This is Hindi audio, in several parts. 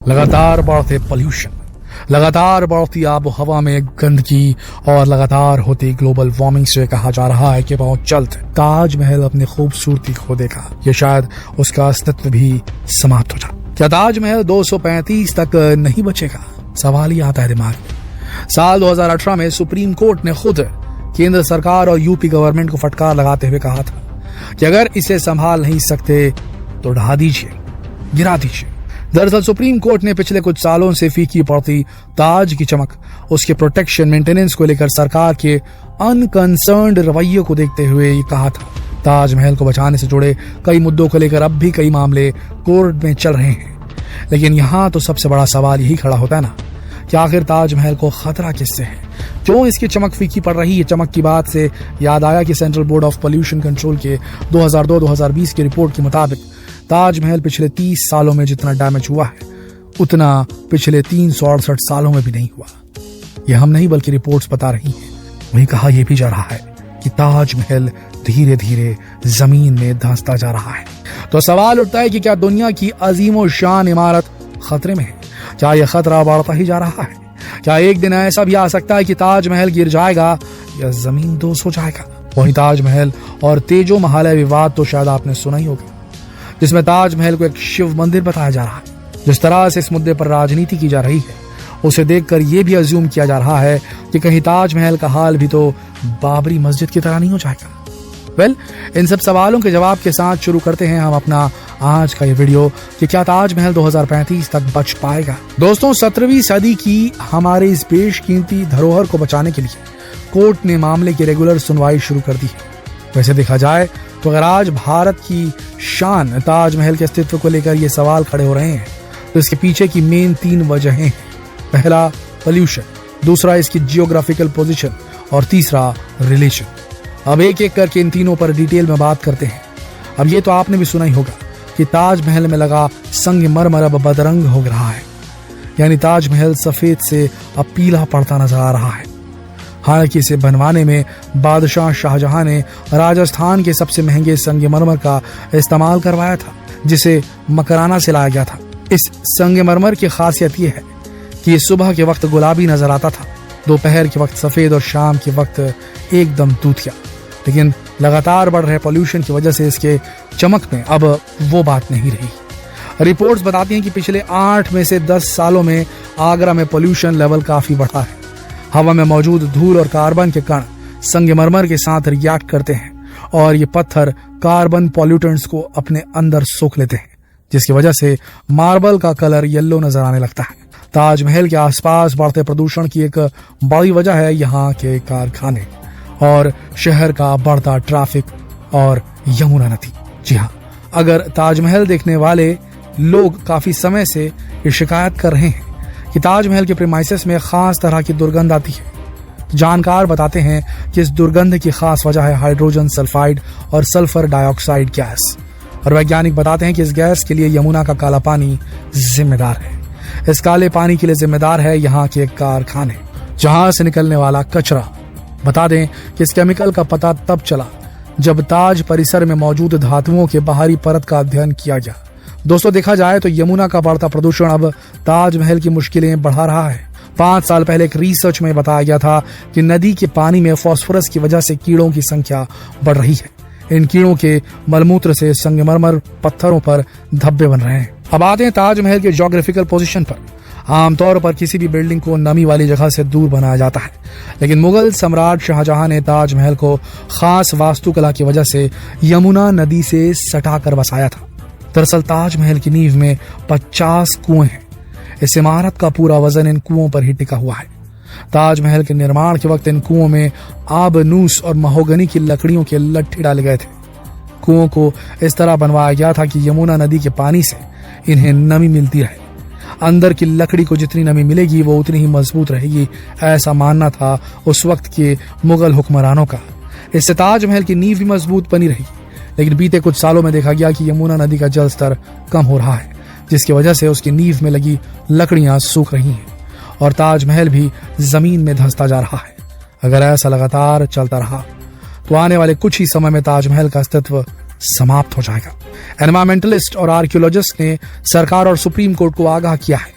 लगातार बढ़ते पोल्यूशन, लगातार बढ़ती आबो हवा में गंदगी और लगातार होती ग्लोबल वार्मिंग से कहा जा रहा है कि बहुत जल्द ताजमहल अपनी खूबसूरती खो देगा या शायद उसका अस्तित्व भी समाप्त हो जाए। क्या ताजमहल 235 तक नहीं बचेगा? सवाल ही आता है दिमाग में। साल 2018 में सुप्रीम कोर्ट ने खुद केंद्र सरकार और यूपी गवर्नमेंट को फटकार लगाते हुए कहा था कि अगर इसे संभाल नहीं सकते तो ढा दीजिए, गिरा दीजिए। दरअसल सुप्रीम कोर्ट ने पिछले कुछ सालों से फीकी पड़ती ताज की चमक, उसके प्रोटेक्शन मेंटेनेंस को लेकर सरकार के अनकंसर्न्ड रवैये को देखते हुए ये कहा था। ताजमहल को बचाने से जुड़े कई मुद्दों को लेकर अब भी कई मामले कोर्ट में चल रहे हैं, लेकिन यहाँ तो सबसे बड़ा सवाल यही खड़ा होता है ना कि आखिर ताजमहल को खतरा किससे है? क्यों इसकी चमक फीकी पड़ रही है? चमक की बात से याद आया कि central board of pollution control के 2002-2020 की रिपोर्ट के मुताबिक ताजमहल पिछले 30 सालों में जितना डैमेज हुआ है उतना पिछले 368 सालों में भी नहीं हुआ। यह हम नहीं बल्कि रिपोर्ट्स बता रही हैं। वहीं कहा यह भी जा रहा है कि ताजमहल धीरे धीरे जमीन में धंसता जा रहा है। तो सवाल उठता है कि क्या दुनिया की अजीमो शान इमारत खतरे में है? क्या यह खतरा बढ़ता ही जा रहा है? क्या एक दिन ऐसा भी आ सकता है कि ताजमहल गिर जाएगा या जमीन दोष हो जाएगा? वहीं ताजमहल और तेजो महालय विवाद तो शायद आपने सुना ही होगा, जिसमें ताजमहल को एक शिव मंदिर बताया जा रहा है। जिस तरह से इस मुद्दे पर राजनीति की जा रही है उसे देखकर यह भी अज्यूम किया जा रहा है कि कहीं ताजमहल का हाल भी तो बाबरी मस्जिद की तरह नहीं हो जाएगा। इन सब सवालों के जवाब के साथ शुरू करते हैं हम अपना आज का ये वीडियो कि क्या ताजमहल 2035 तक बच पाएगा। दोस्तों, 17वीं सदी की हमारे इस बेशकीमती धरोहर को बचाने के लिए कोर्ट ने मामले की रेगुलर सुनवाई शुरू कर दी है। वैसे देखा जाए तो अगर आज भारत की शान ताजमहल के अस्तित्व को लेकर ये सवाल खड़े हो रहे हैं तो इसके पीछे की मेन 3 वजहें हैं। पहला पोल्यूशन, दूसरा इसकी जियोग्राफिकल पोजीशन और तीसरा रिलीजन। अब एक एक करके इन तीनों पर डिटेल में बात करते हैं। अब ये तो आपने भी सुना ही होगा कि ताजमहल में लगा संगमरमर अब बदरंग हो रहा है, यानी ताजमहल सफेद से अब पीला पड़ता नजर आ रहा है। हालांकि इसे बनवाने में बादशाह शाहजहां ने राजस्थान के सबसे महंगे संगमरमर का इस्तेमाल करवाया था, जिसे मकराना से लाया गया था। इस संगमरमर की खासियत यह है कि ये सुबह के वक्त गुलाबी नजर आता था, दोपहर के वक्त सफेद और शाम के वक्त एकदम दूधिया। लेकिन लगातार बढ़ रहे पोल्यूशन की वजह से इसके चमक में अब वो बात नहीं रही। रिपोर्ट्स बताती हैं कि पिछले 8 में से 10 सालों में आगरा में पोल्यूशन लेवल काफी बढ़ा है। हवा में मौजूद धूल और कार्बन के कण संगमरमर के साथ रिएक्ट करते हैं और ये पत्थर कार्बन पॉल्यूटेंट्स को अपने अंदर सोख लेते हैं, जिसकी वजह से मार्बल का कलर येलो नजर आने लगता है। ताजमहल के आसपास बढ़ते प्रदूषण की एक बड़ी वजह है यहाँ के कारखाने और शहर का बढ़ता ट्रैफिक और यमुना नदी। जी हाँ, अगर ताजमहल देखने वाले लोग काफी समय से ये शिकायत कर रहे हैं कि ताजमहल के प्रीमाइसेस में खास तरह की दुर्गंध आती है। जानकार बताते हैं कि इस दुर्गंध की खास वजह है हाइड्रोजन सल्फाइड और सल्फर डाइऑक्साइड गैस, और वैज्ञानिक बताते हैं कि इस गैस के लिए यमुना का काला पानी जिम्मेदार है। इस काले पानी के लिए जिम्मेदार है यहाँ के कारखाने, जहां से निकलने वाला कचरा। बता दें कि इस केमिकल का पता तब चला जब ताज परिसर में मौजूद धातुओं के बाहरी परत का अध्ययन किया गया। दोस्तों, देखा जाए तो यमुना का बढ़ता प्रदूषण अब ताजमहल की मुश्किलें बढ़ा रहा है। 5 साल पहले एक रिसर्च में बताया गया था कि नदी के पानी में फास्फोरस की वजह से कीड़ों की संख्या बढ़ रही है। इन कीड़ों के मलमूत्र से संगमरमर पत्थरों पर धब्बे बन रहे हैं। अब आते हैं ताजमहल के ज्योग्राफिकल पोजीशन पर। आमतौर पर किसी भी बिल्डिंग को नमी वाली जगह से दूर बनाया जाता है, लेकिन मुगल सम्राट शाहजहां ने ताजमहल को खास वास्तुकला की वजह से यमुना नदी से सटाकर बसाया था। दरअसल ताजमहल की नींव में 50 कुएं हैं। इस इमारत का पूरा वजन इन कुओं पर ही टिका हुआ है। ताजमहल के निर्माण के वक्त इन कुओं में आबनूस और महोगनी की लकड़ियों के लट्ठे डाले गए थे। कुओं को इस तरह बनवाया गया था कि यमुना नदी के पानी से इन्हें नमी मिलती रहे। अंदर की लकड़ी को जितनी नमी मिलेगी वो उतनी ही मजबूत रहेगी, ऐसा मानना था उस वक्त के मुगल हुक्मरानों का। इससे ताजमहल की नींव भी मजबूत बनी रही। लेकिन बीते कुछ सालों में देखा गया कि यमुना नदी का जल स्तर कम हो रहा है, जिसकी वजह से उसकी नींव में लगी लकड़ियां सूख रही हैं और ताजमहल भी जमीन में धंसता जा रहा है। अगर ऐसा लगातार चलता रहा तो आने वाले कुछ ही समय में ताजमहल का अस्तित्व समाप्त हो जाएगा। एनवायरमेंटलिस्ट और आर्कियोलॉजिस्ट ने सरकार और सुप्रीम कोर्ट को आगाह किया है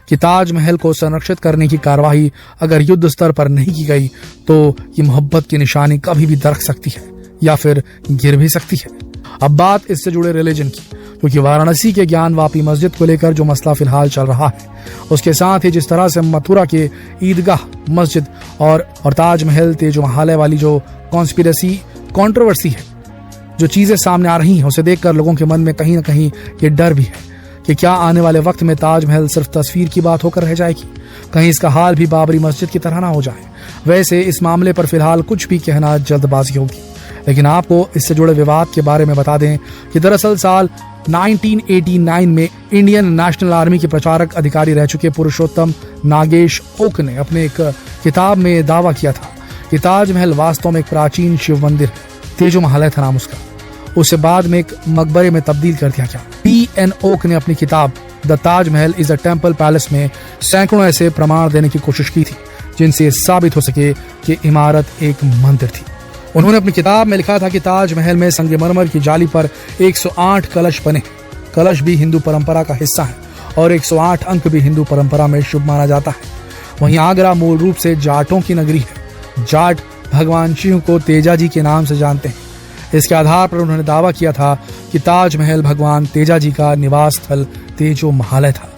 कि ताजमहल को संरक्षित करने की कार्यवाही अगर युद्ध स्तर पर नहीं की गई तो ये मोहब्बत की निशानी कभी भी दरक सकती है या फिर गिर भी सकती है। अब बात इससे जुड़े रिलीजन की, क्योंकि वाराणसी के ज्ञानवापी मस्जिद को लेकर जो मसला फिलहाल चल रहा है, उसके साथ ही जिस तरह से मथुरा के ईदगाह मस्जिद और ताजमहल तेजो महालय वाली जो कंट्रोवर्सी है, जो चीजें सामने आ रही हैं, उसे देखकर लोगों के मन में कहीं ना कहीं ये डर भी है कि क्या आने वाले वक्त में ताजमहल सिर्फ तस्वीर की बात होकर रह जाएगी, कहीं इसका हाल भी बाबरी मस्जिद की तरह ना हो जाए। वैसे इस मामले पर फिलहाल कुछ भी कहना जल्दबाजी होगी, लेकिन आपको इससे जुड़े विवाद के बारे में बता दें कि दरअसल साल 1989 में इंडियन नेशनल आर्मी के प्रचारक अधिकारी रह चुके पुरुषोत्तम नागेश ओक ने अपने एक किताब में दावा किया था कि ताजमहल वास्तव में एक प्राचीन शिव मंदिर है, तेजो महालय था नाम उसका। उसे बाद में एक मकबरे में तब्दील कर दिया गया। P.N. ओक ने अपनी किताब the Taj Mahal is a temple palace में सैकड़ों ऐसे प्रमाण देने की कोशिश की थी जिनसे साबित हो सके कि इमारत एक मंदिर थी। उन्होंने अपनी किताब में लिखा था कि ताजमहल में संगमरमर की जाली पर 108 कलश बने। कलश भी हिंदू परंपरा का हिस्सा है और 108 अंक भी हिंदू परंपरा में शुभ माना जाता है। वहीं आगरा मूल रूप से जाटों की नगरी है। जाट भगवान शिव को तेजा जी के नाम से जानते हैं। इसके आधार पर उन्होंने दावा किया था कि ताजमहल भगवान तेजा जी का निवास स्थल तेजो महालय था।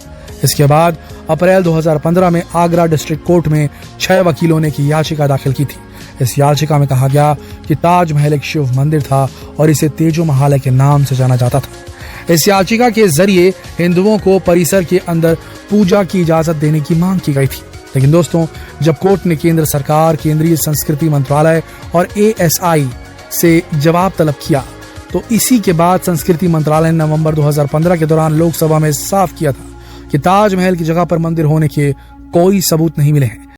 इसके बाद अप्रैल 2015 में आगरा डिस्ट्रिक्ट कोर्ट में 6 वकीलों ने की याचिका दाखिल की थी। इस याचिका में कहा गया कि ताजमहल एक शिव मंदिर था और इसे तेजो महालय के नाम से जाना जाता था। इस याचिका के जरिए हिंदुओं को परिसर के अंदर पूजा की इजाजत देने की मांग की गई थी। लेकिन दोस्तों, जब कोर्ट ने केंद्र सरकार, केंद्रीय संस्कृति मंत्रालय और ASI से जवाब तलब किया तो इसी के बाद संस्कृति मंत्रालय ने नवंबर 2015 के दौरान लोकसभा में साफ किया था कि ताजमहल की जगह पर मंदिर होने के कोई सबूत नहीं मिले हैं।